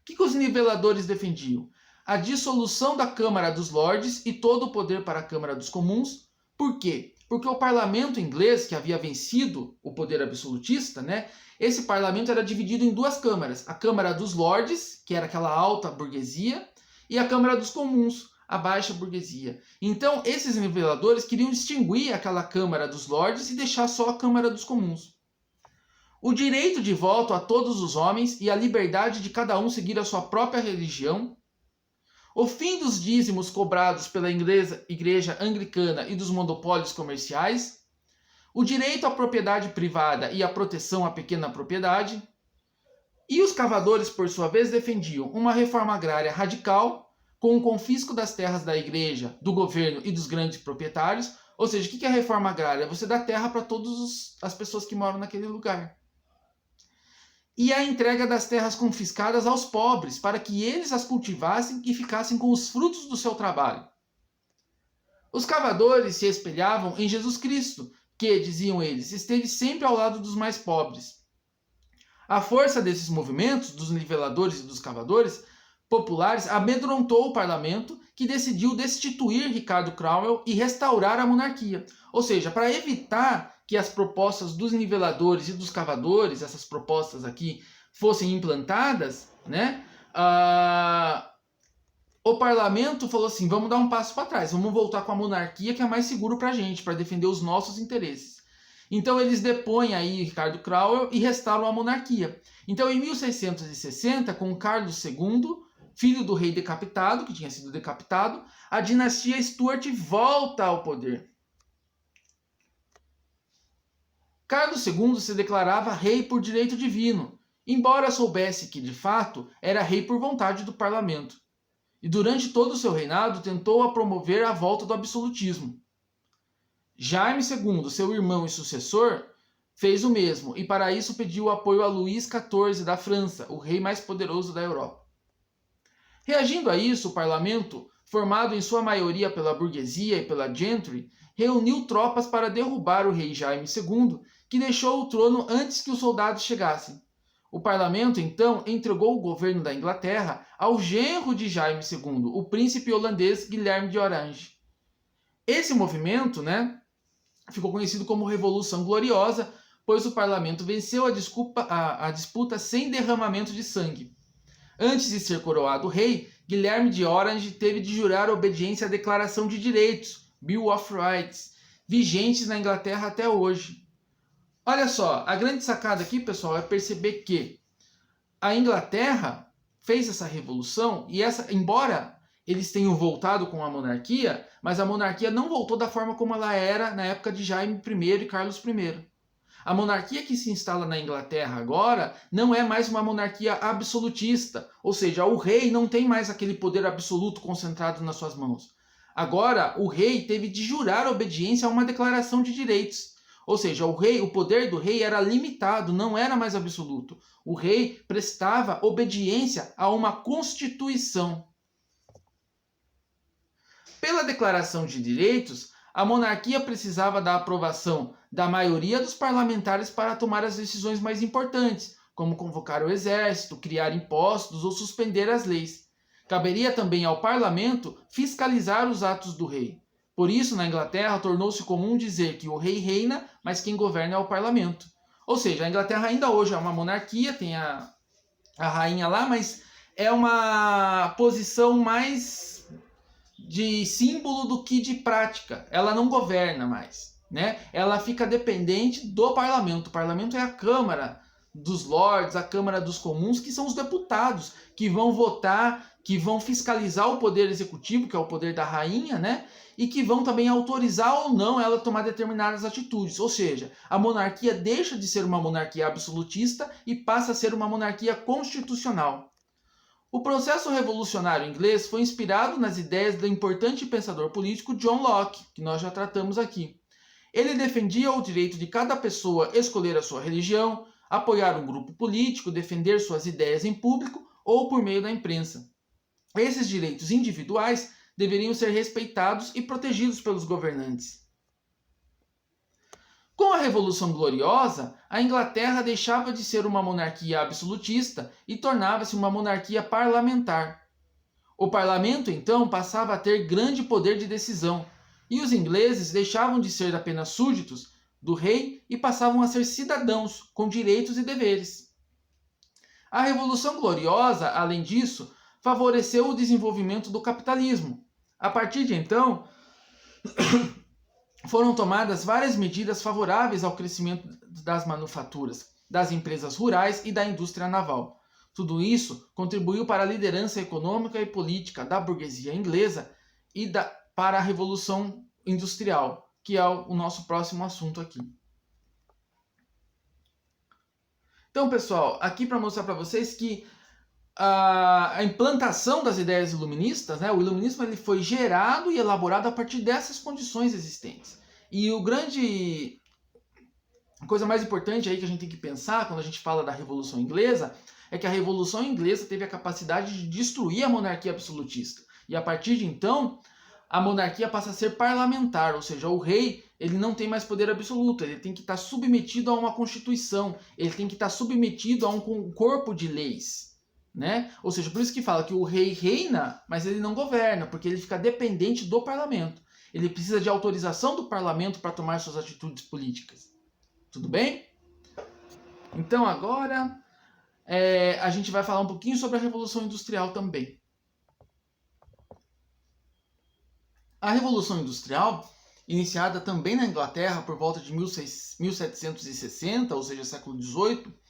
O que os niveladores defendiam? A dissolução da Câmara dos Lordes e todo o poder para a Câmara dos Comuns. Por quê? Porque o parlamento inglês, que havia vencido o poder absolutista, né, esse parlamento era dividido em duas câmaras. A Câmara dos Lordes, que era aquela alta burguesia, e a Câmara dos Comuns, a baixa burguesia. Então, esses niveladores queriam extinguir aquela Câmara dos Lordes e deixar só a Câmara dos Comuns. o direito de voto a todos os homens e a liberdade de cada um seguir a sua própria religião, o fim dos dízimos cobrados pela igreja anglicana e dos monopólios comerciais, o direito à propriedade privada e a proteção à pequena propriedade, e os cavadores, por sua vez, defendiam uma reforma agrária radical, com o confisco das terras da igreja, do governo e dos grandes proprietários. Ou seja, o que é a reforma agrária? Você dá terra para todas as pessoas que moram naquele lugar. E a entrega das terras confiscadas aos pobres, para que eles as cultivassem e ficassem com os frutos do seu trabalho. Os cavadores se espelhavam em Jesus Cristo, que, diziam eles, esteve sempre ao lado dos mais pobres. A força desses movimentos, dos niveladores e dos cavadores populares, amedrontou o parlamento, que decidiu destituir Ricardo Cromwell e restaurar a monarquia. Ou seja, para evitar que as propostas dos niveladores e dos cavadores, essas propostas aqui, fossem implantadas, né? O parlamento falou assim, vamos dar um passo para trás, vamos voltar com a monarquia, que é mais seguro para a gente, para defender os nossos interesses. Então eles depõem aí Ricardo Cromwell e restauram a monarquia. Então em 1660, com Carlos II, filho do rei decapitado, que tinha sido decapitado, a dinastia Stuart volta ao poder. Carlos II se declarava rei por direito divino, embora soubesse que, de fato, era rei por vontade do parlamento. E durante todo o seu reinado tentou promover a volta do absolutismo. Jaime II, seu irmão e sucessor, fez o mesmo, e para isso pediu apoio a Luís XIV da França, o rei mais poderoso da Europa. Reagindo a isso, o parlamento, formado em sua maioria pela burguesia e pela gentry, reuniu tropas para derrubar o rei Jaime II, que deixou o trono antes que os soldados chegassem. O parlamento, então, entregou o governo da Inglaterra ao genro de Jaime II, o príncipe holandês Guilherme de Orange. Esse movimento, ficou conhecido como Revolução Gloriosa, pois o parlamento venceu a disputa sem derramamento de sangue. Antes de ser coroado rei, Guilherme de Orange teve de jurar obediência à Declaração de Direitos, Bill of Rights, vigentes na Inglaterra até hoje. Olha só, a grande sacada aqui, pessoal, é perceber que a Inglaterra fez essa revolução e embora eles tenham voltado com a monarquia, mas a monarquia não voltou da forma como ela era na época de Jaime I e Carlos I. A monarquia que se instala na Inglaterra agora não é mais uma monarquia absolutista, ou seja, o rei não tem mais aquele poder absoluto concentrado nas suas mãos. Agora, o rei teve de jurar obediência a uma declaração de direitos. Ou seja, o poder do rei era limitado, não era mais absoluto. O rei prestava obediência a uma constituição. Pela Declaração de Direitos, a monarquia precisava da aprovação da maioria dos parlamentares para tomar as decisões mais importantes, como convocar o exército, criar impostos ou suspender as leis. Caberia também ao parlamento fiscalizar os atos do rei. Por isso, na Inglaterra, tornou-se comum dizer que o rei reina, mas quem governa é o parlamento. Ou seja, a Inglaterra ainda hoje é uma monarquia, tem a rainha lá, mas é uma posição mais de símbolo do que de prática. Ela não governa mais, Ela fica dependente do parlamento. O parlamento é a Câmara dos Lords, a Câmara dos Comuns, que são os deputados que vão votar, que vão fiscalizar o poder executivo, que é o poder da rainha, e que vão também autorizar ou não ela tomar determinadas atitudes. Ou seja, a monarquia deixa de ser uma monarquia absolutista e passa a ser uma monarquia constitucional. O processo revolucionário inglês foi inspirado nas ideias do importante pensador político John Locke, que nós já tratamos aqui. Ele defendia o direito de cada pessoa escolher a sua religião, apoiar um grupo político, defender suas ideias em público ou por meio da imprensa. Esses direitos individuais deveriam ser respeitados e protegidos pelos governantes. Com a Revolução Gloriosa, a Inglaterra deixava de ser uma monarquia absolutista e tornava-se uma monarquia parlamentar. O parlamento, então, passava a ter grande poder de decisão, e os ingleses deixavam de ser apenas súditos do rei e passavam a ser cidadãos com direitos e deveres. A Revolução Gloriosa, além disso, favoreceu o desenvolvimento do capitalismo. A partir de então, foram tomadas várias medidas favoráveis ao crescimento das manufaturas. das empresas rurais e da indústria naval. Tudo isso contribuiu para a liderança econômica e política da burguesia inglesa e para a Revolução Industrial, que é o nosso próximo assunto aqui. Então, pessoal, aqui para mostrar para vocês que a implantação das ideias iluministas, né, o iluminismo ele foi gerado e elaborado a partir dessas condições existentes. E a coisa mais importante aí que a gente tem que pensar quando a gente fala da Revolução Inglesa é que a Revolução Inglesa teve a capacidade de destruir a monarquia absolutista. E a partir de então, a monarquia passa a ser parlamentar, ou seja, o rei ele não tem mais poder absoluto, ele tem que estar submetido a uma constituição, ele tem que estar submetido a um corpo de leis. Né? Ou seja, por isso que fala que o rei reina, mas ele não governa, porque ele fica dependente do parlamento. Ele precisa de autorização do parlamento para tomar suas atitudes políticas. Tudo bem? Então agora a gente vai falar um pouquinho sobre a Revolução Industrial também. A Revolução Industrial, iniciada também na Inglaterra por volta de 1760, ou seja, século XVIII,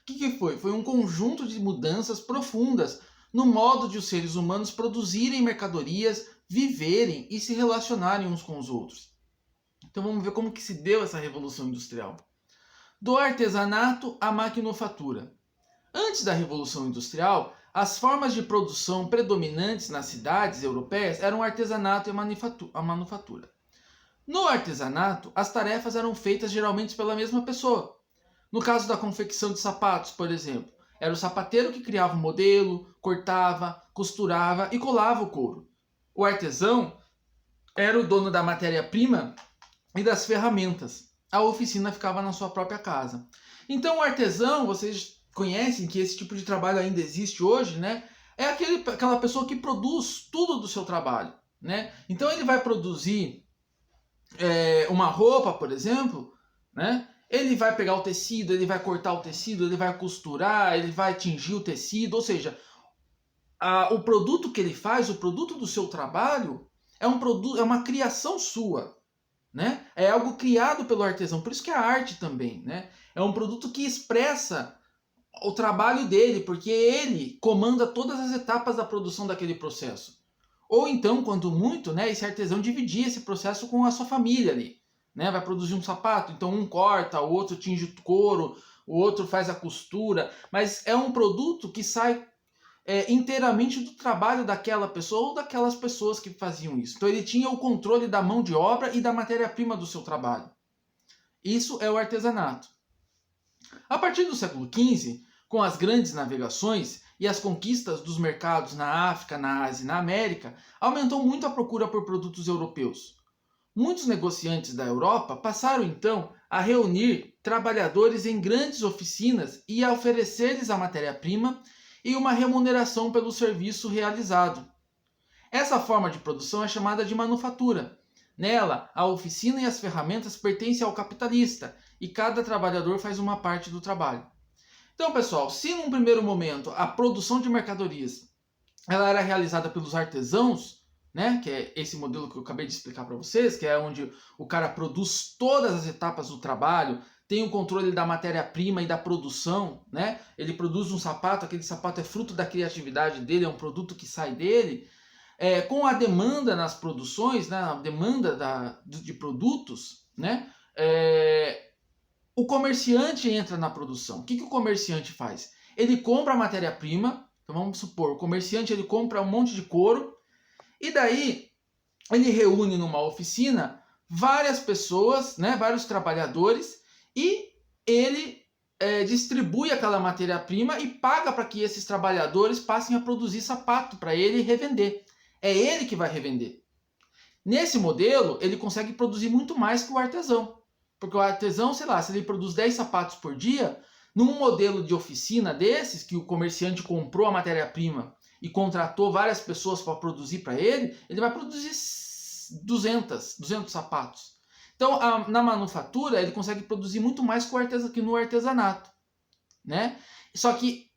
o que foi? Foi um conjunto de mudanças profundas no modo de os seres humanos produzirem mercadorias, viverem e se relacionarem uns com os outros. Então vamos ver como que se deu essa Revolução Industrial. Do artesanato à maquinofatura. Antes da Revolução Industrial, as formas de produção predominantes nas cidades europeias eram o artesanato e a manufatura. No artesanato, as tarefas eram feitas geralmente pela mesma pessoa. No caso da confecção de sapatos, por exemplo, era o sapateiro que criava o modelo, cortava, costurava e colava o couro. O artesão era o dono da matéria-prima e das ferramentas. A oficina ficava na sua própria casa. Então o artesão, vocês conhecem que esse tipo de trabalho ainda existe hoje, né? É aquela pessoa que produz tudo do seu trabalho, né? Então ele vai produzir uma roupa, por exemplo, né? Ele vai pegar o tecido, ele vai cortar o tecido, ele vai costurar, ele vai tingir o tecido, ou seja, o produto que ele faz, o produto do seu trabalho, é uma criação sua, né? É algo criado pelo artesão, por isso que é arte também, né? É um produto que expressa o trabalho dele, porque ele comanda todas as etapas da produção daquele processo. Ou então, quando muito, né, esse artesão dividia esse processo com a sua família ali. Né, vai produzir um sapato, então um corta, o outro tinge o couro, o outro faz a costura, mas é um produto que sai inteiramente do trabalho daquela pessoa ou daquelas pessoas que faziam isso. Então ele tinha o controle da mão de obra e da matéria-prima do seu trabalho. Isso é o artesanato. A partir do século XV, com as grandes navegações e as conquistas dos mercados na África, na Ásia e na América, aumentou muito a procura por produtos europeus. Muitos negociantes da Europa passaram então a reunir trabalhadores em grandes oficinas e a oferecer-lhes a matéria-prima e uma remuneração pelo serviço realizado. Essa forma de produção é chamada de manufatura. Nela, a oficina e as ferramentas pertencem ao capitalista e cada trabalhador faz uma parte do trabalho. Então, pessoal, se num primeiro momento a produção de mercadorias ela era realizada pelos artesãos, né, que é esse modelo que eu acabei de explicar para vocês, que é onde o cara produz todas as etapas do trabalho, tem o controle da matéria-prima e da produção, né? Ele produz um sapato, aquele sapato é fruto da criatividade dele, é um produto que sai dele. Com a demanda nas produções, né, a demanda de produtos, né, o comerciante entra na produção. O que o comerciante faz? Ele compra a matéria-prima, então vamos supor, o comerciante ele compra um monte de couro, e daí ele reúne numa oficina várias pessoas, né, vários trabalhadores, e ele distribui aquela matéria-prima e paga para que esses trabalhadores passem a produzir sapato para ele revender. É ele que vai revender. Nesse modelo, ele consegue produzir muito mais que o artesão. Porque o artesão, sei lá, se ele produz 10 sapatos por dia, num modelo de oficina desses, que o comerciante comprou a matéria-prima e contratou várias pessoas para produzir para ele, ele vai produzir 200 sapatos. Então, na manufatura, ele consegue produzir muito mais que no artesanato, né? Só que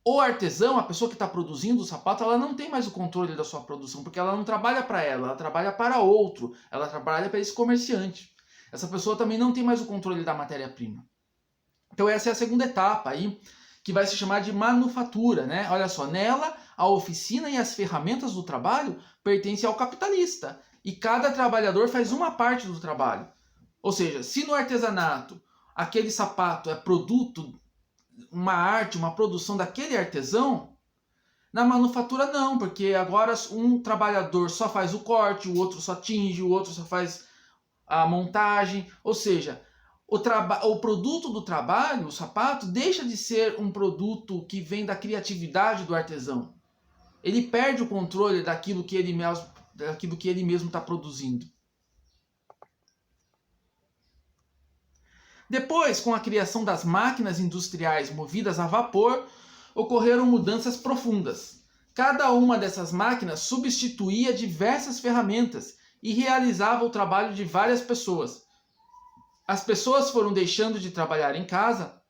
o artesão, a pessoa que está produzindo o sapato, ela não tem mais o controle da sua produção, porque ela não trabalha para ela trabalha para outro, ela trabalha para esse comerciante. Essa pessoa também não tem mais o controle da matéria-prima. Então essa é a segunda etapa aí, que vai se chamar de manufatura, né? Olha só, nela a oficina e as ferramentas do trabalho pertencem ao capitalista e cada trabalhador faz uma parte do trabalho. Ou seja, se no artesanato aquele sapato é produto, uma arte, uma produção daquele artesão, na manufatura não, porque agora um trabalhador só faz o corte, o outro só tinge, o outro só faz a montagem, ou seja, o produto do trabalho, o sapato, deixa de ser um produto que vem da criatividade do artesão. Ele perde o controle daquilo que ele mesmo está produzindo. Depois, com a criação das máquinas industriais movidas a vapor, ocorreram mudanças profundas. Cada uma dessas máquinas substituía diversas ferramentas e realizava o trabalho de várias pessoas. As pessoas foram deixando de trabalhar em casa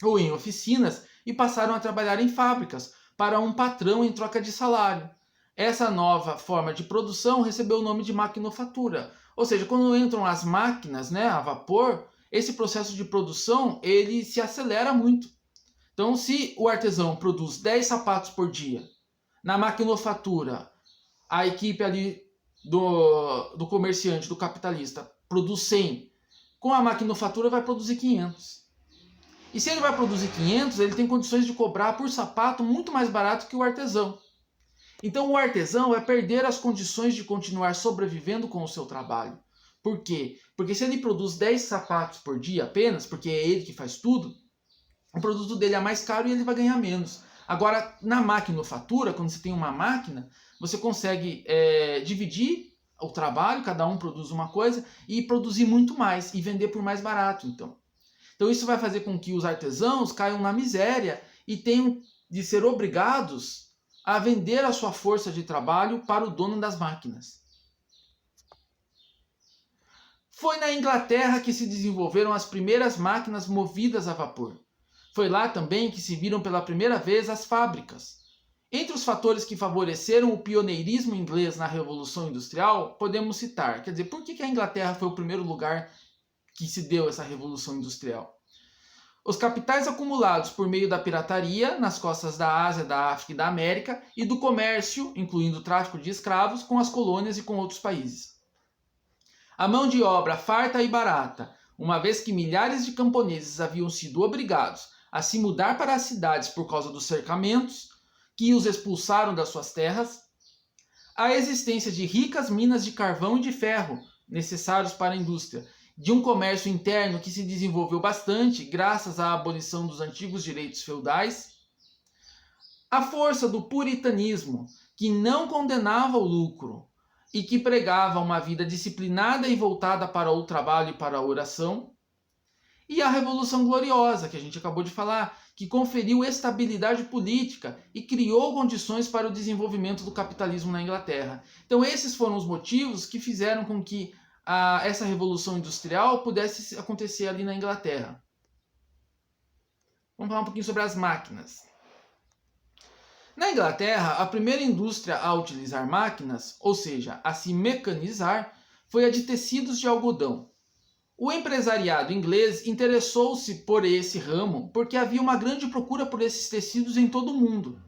ou em oficinas e passaram a trabalhar em fábricas para um patrão em troca de salário. Essa nova forma de produção recebeu o nome de maquinofatura. Ou seja, quando entram as máquinas, né, a vapor, esse processo de produção ele se acelera muito. Então, se o artesão produz 10 sapatos por dia, na maquinofatura, a equipe ali do comerciante, do capitalista, produz 100, com a maquinofatura vai produzir 500. E se ele vai produzir 500, ele tem condições de cobrar por sapato muito mais barato que o artesão. Então o artesão vai perder as condições de continuar sobrevivendo com o seu trabalho. Por quê? Porque se ele produz 10 sapatos por dia apenas, porque é ele que faz tudo, o produto dele é mais caro e ele vai ganhar menos. Agora, na maquinofatura, quando você tem uma máquina, você consegue dividir o trabalho, cada um produz uma coisa, e produzir muito mais, e vender por mais barato. Então isso vai fazer com que os artesãos caiam na miséria e tenham de ser obrigados a vender a sua força de trabalho para o dono das máquinas. Foi na Inglaterra que se desenvolveram as primeiras máquinas movidas a vapor. Foi lá também que se viram pela primeira vez as fábricas. Entre os fatores que favoreceram o pioneirismo inglês na Revolução Industrial, podemos citar, quer dizer, por que a Inglaterra foi o primeiro lugar que se deu essa Revolução Industrial? Os capitais acumulados por meio da pirataria nas costas da Ásia, da África e da América e do comércio, incluindo o tráfico de escravos, com as colônias e com outros países. A mão de obra farta e barata, uma vez que milhares de camponeses haviam sido obrigados a se mudar para as cidades por causa dos cercamentos, que os expulsaram das suas terras, a existência de ricas minas de carvão e de ferro, necessários para a indústria, de um comércio interno que se desenvolveu bastante graças à abolição dos antigos direitos feudais, a força do puritanismo, que não condenava o lucro e que pregava uma vida disciplinada e voltada para o trabalho e para a oração, e a Revolução Gloriosa, que a gente acabou de falar, que conferiu estabilidade política e criou condições para o desenvolvimento do capitalismo na Inglaterra. Então esses foram os motivos que fizeram com que essa Revolução Industrial pudesse acontecer ali na Inglaterra. Vamos falar um pouquinho sobre as máquinas. Na Inglaterra, a primeira indústria a utilizar máquinas, ou seja, a se mecanizar, foi a de tecidos de algodão. O empresariado inglês interessou-se por esse ramo porque havia uma grande procura por esses tecidos em todo o mundo.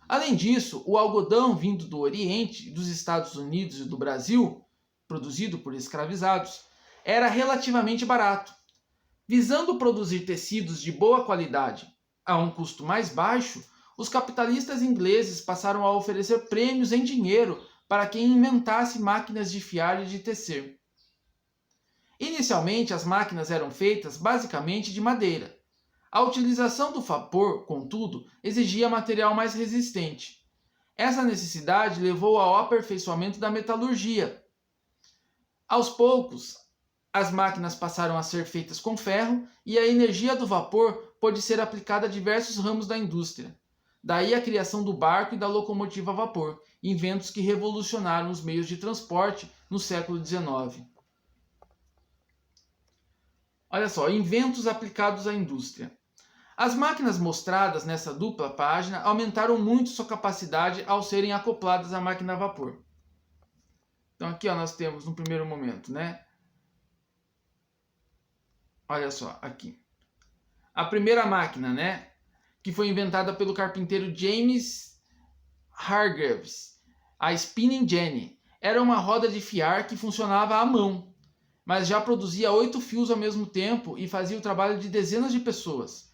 Além disso, o algodão vindo do Oriente, dos Estados Unidos e do Brasil, produzido por escravizados, era relativamente barato. Visando produzir tecidos de boa qualidade a um custo mais baixo, os capitalistas ingleses passaram a oferecer prêmios em dinheiro para quem inventasse máquinas de fiar e de tecer. Inicialmente, as máquinas eram feitas basicamente de madeira. A utilização do vapor, contudo, exigia material mais resistente. Essa necessidade levou ao aperfeiçoamento da metalurgia. Aos poucos, as máquinas passaram a ser feitas com ferro e a energia do vapor pôde ser aplicada a diversos ramos da indústria. Daí a criação do barco e da locomotiva a vapor, inventos que revolucionaram os meios de transporte no século XIX. Olha só, inventos aplicados à indústria. As máquinas mostradas nessa dupla página aumentaram muito sua capacidade ao serem acopladas à máquina a vapor. Então aqui nós temos no primeiro momento, né? Olha só, aqui. a primeira máquina, né, que foi inventada pelo carpinteiro James Hargreaves, a Spinning Jenny. Era uma roda de fiar que funcionava à mão, mas já produzia 8 fios ao mesmo tempo e fazia o trabalho de dezenas de pessoas.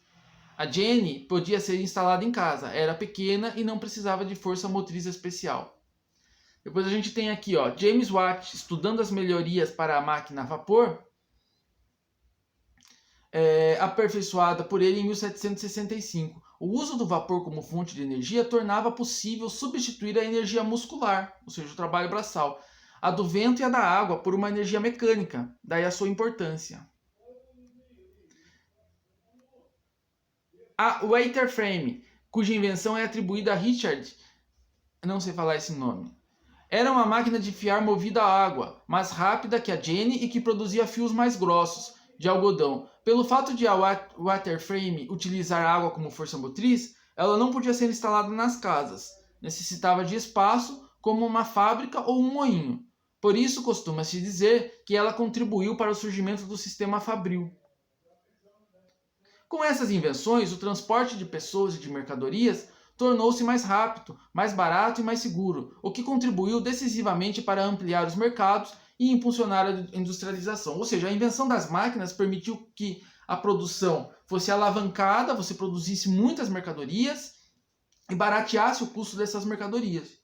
A Jenny podia ser instalada em casa, era pequena e não precisava de força motriz especial. Depois a gente tem aqui, ó, James Watt estudando as melhorias para a máquina a vapor, aperfeiçoada por ele em 1765. O uso do vapor como fonte de energia tornava possível substituir a energia muscular, ou seja, o trabalho braçal, a do vento e a da água, por uma energia mecânica, daí a sua importância. A water frame, cuja invenção é atribuída a Richard, não sei falar esse nome. Era uma máquina de fiar movida a água, mais rápida que a Jenny e que produzia fios mais grossos, de algodão. Pelo fato de a water frame utilizar água como força motriz, ela não podia ser instalada nas casas. Necessitava de espaço, como uma fábrica ou um moinho. Por isso, costuma-se dizer que ela contribuiu para o surgimento do sistema fabril. Com essas invenções, o transporte de pessoas e de mercadorias tornou-se mais rápido, mais barato e mais seguro, o que contribuiu decisivamente para ampliar os mercados e impulsionar a industrialização. Ou seja, a invenção das máquinas permitiu que a produção fosse alavancada, você produzisse muitas mercadorias e barateasse o custo dessas mercadorias.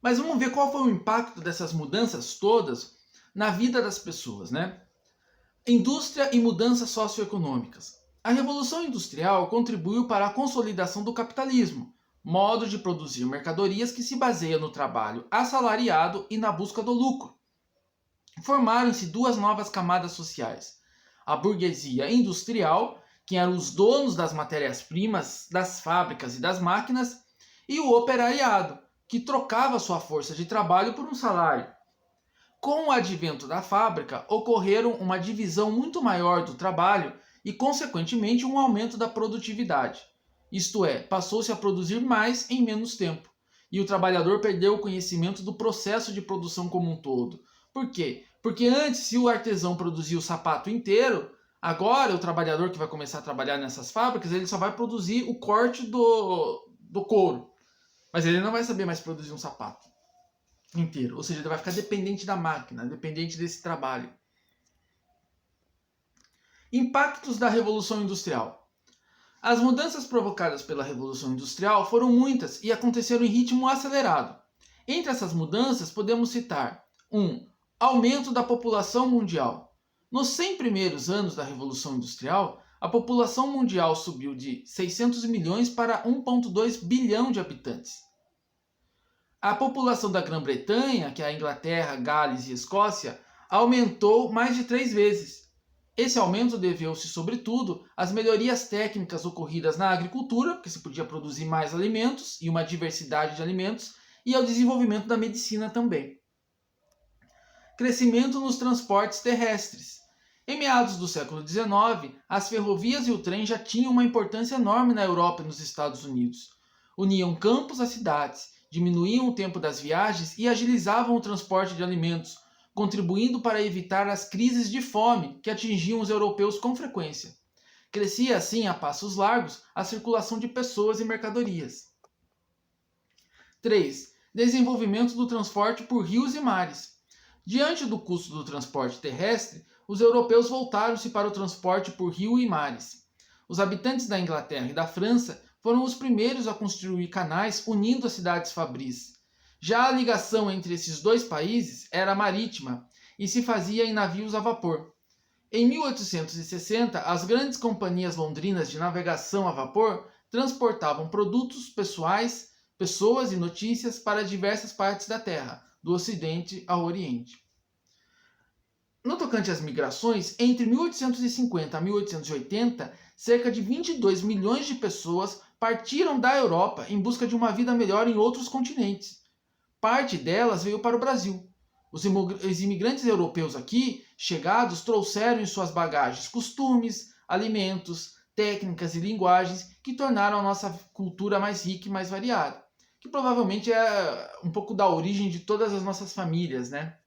Mas vamos ver qual foi o impacto dessas mudanças todas na vida das pessoas, né? Indústria e mudanças socioeconômicas. A Revolução Industrial contribuiu para a consolidação do capitalismo, modo de produzir mercadorias que se baseia no trabalho assalariado e na busca do lucro. Formaram-se duas novas camadas sociais: a burguesia industrial, que eram os donos das matérias-primas, das fábricas e das máquinas, e o operariado, que trocava sua força de trabalho por um salário. Com o advento da fábrica, ocorreram uma divisão muito maior do trabalho e, consequentemente, um aumento da produtividade. Isto é, passou-se a produzir mais em menos tempo, e o trabalhador perdeu o conhecimento do processo de produção como um todo. Por quê? Porque antes, se o artesão produzia o sapato inteiro, agora o trabalhador que vai começar a trabalhar nessas fábricas, ele só vai produzir o corte do couro. Mas ele não vai saber mais produzir um sapato inteiro. Ou seja, ele vai ficar dependente da máquina, dependente desse trabalho. Impactos da Revolução Industrial. As mudanças provocadas pela Revolução Industrial foram muitas e aconteceram em ritmo acelerado. Entre essas mudanças, podemos citar 1. Aumento da população mundial. Nos 100 primeiros anos da Revolução Industrial, a população mundial subiu de 600 milhões para 1,2 bilhão de habitantes. A população da Grã-Bretanha, que é a Inglaterra, Gales e Escócia, aumentou mais de 3 vezes. Esse aumento deveu-se, sobretudo, às melhorias técnicas ocorridas na agricultura, porque se podia produzir mais alimentos e uma diversidade de alimentos, e ao desenvolvimento da medicina também. Crescimento nos transportes terrestres. Em meados do século XIX, as ferrovias e o trem já tinham uma importância enorme na Europa e nos Estados Unidos. Uniam campos às cidades, diminuíam o tempo das viagens e agilizavam o transporte de alimentos, contribuindo para evitar as crises de fome que atingiam os europeus com frequência. Crescia assim, a passos largos, a circulação de pessoas e mercadorias. 3. Desenvolvimento do transporte por rios e mares. Diante do custo do transporte terrestre, os europeus voltaram-se para o transporte por rio e mares. Os habitantes da Inglaterra e da França foram os primeiros a construir canais unindo as cidades fabris. Já a ligação entre esses dois países era marítima e se fazia em navios a vapor. Em 1860, as grandes companhias londrinas de navegação a vapor transportavam produtos pessoais, pessoas e notícias para diversas partes da Terra, do Ocidente ao Oriente. No tocante às migrações, entre 1850 a 1880, cerca de 22 milhões de pessoas partiram da Europa em busca de uma vida melhor em outros continentes. Parte delas veio para o Brasil. Os imigrantes europeus aqui, chegados, trouxeram em suas bagagens costumes, alimentos, técnicas e linguagens que tornaram a nossa cultura mais rica e mais variada. que provavelmente é um pouco da origem de todas as nossas famílias, né?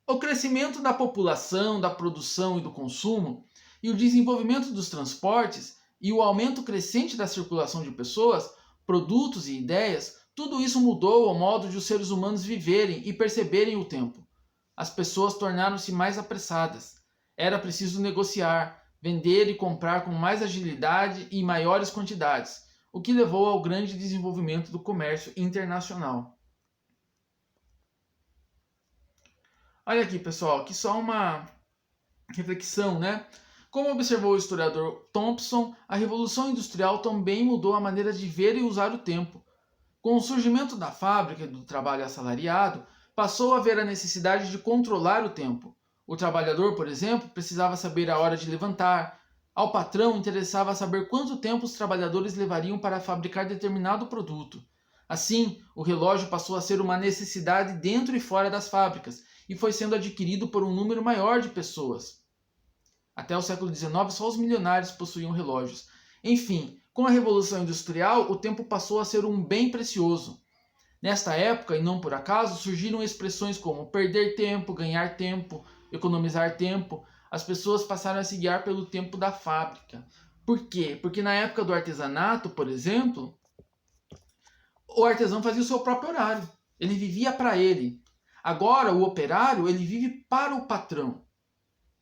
O crescimento da população, da produção e do consumo, e o desenvolvimento dos transportes e o aumento crescente da circulação de pessoas, produtos e ideias, tudo isso mudou o modo de os seres humanos viverem e perceberem o tempo. As pessoas tornaram-se mais apressadas. Era preciso negociar, vender e comprar com mais agilidade e em maiores quantidades, o que levou ao grande desenvolvimento do comércio internacional. Olha aqui, pessoal, aqui só uma reflexão, né? Como observou o historiador Thompson, a Revolução Industrial também mudou a maneira de ver e usar o tempo. Com o surgimento da fábrica e do trabalho assalariado, passou a haver a necessidade de controlar o tempo. O trabalhador, por exemplo, precisava saber a hora de levantar. Ao patrão interessava saber quanto tempo os trabalhadores levariam para fabricar determinado produto. Assim, o relógio passou a ser uma necessidade dentro e fora das fábricas e foi sendo adquirido por um número maior de pessoas. Até o século XIX, só os milionários possuíam relógios. Enfim, com a Revolução Industrial, o tempo passou a ser um bem precioso. Nesta época, e não por acaso, surgiram expressões como perder tempo, ganhar tempo, economizar tempo. As pessoas passaram a se guiar pelo tempo da fábrica. Por quê? Porque na época do artesanato, por exemplo, o artesão fazia o seu próprio horário. Ele vivia para ele. Agora, o operário, ele vive para o patrão.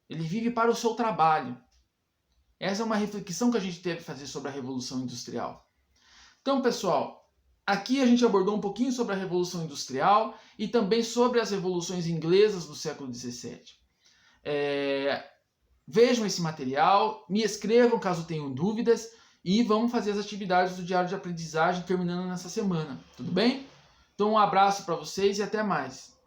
Ele vive para o seu trabalho. Essa é uma reflexão que a gente teve que fazer sobre a Revolução Industrial. Então, pessoal, aqui a gente abordou um pouquinho sobre a Revolução Industrial e também sobre as revoluções inglesas do século XVII. Vejam esse material, me escrevam caso tenham dúvidas e vamos fazer as atividades do Diário de Aprendizagem terminando nessa semana, tudo bem? Então, um abraço para vocês e até mais.